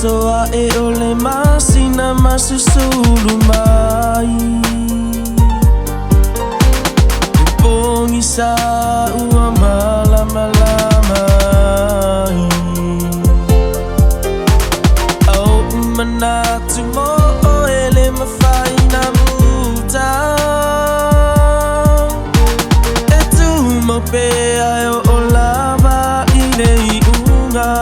soa e ole masina masusulu mai Pongi sa ua malama-lama Au manatu mo o ele mawhai na muta E tu mo pe ai o lava i nei unga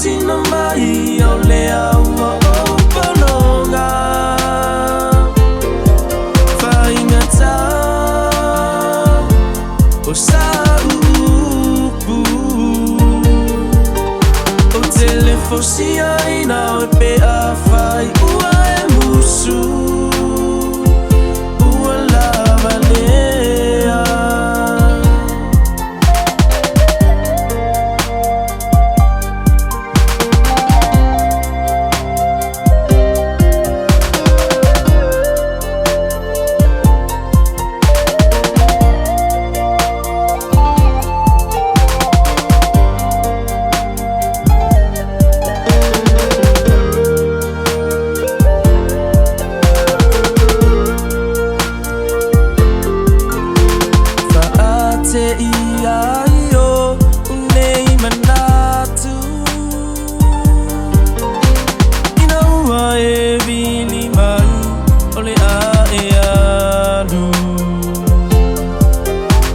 Tina mai o lea ua o panonga Whaingata o sa upu O telefosia ina o pe a whai ua e musu Ua lava lea Iaio unei manatu Ina ua e vili mai ole a e alu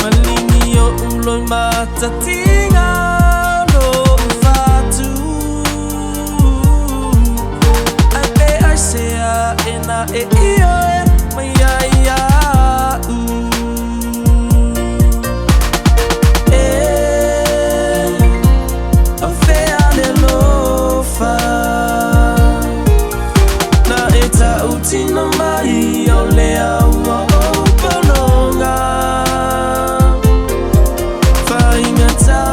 Malini o uloi matatinga no ufatu Ai pe ai sea e na e io e mai ai au Tina mai o lea ua o panonga Whaingata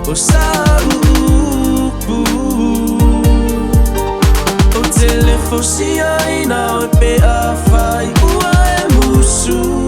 o sa upu O telefosia ina o pe a whai ua e musu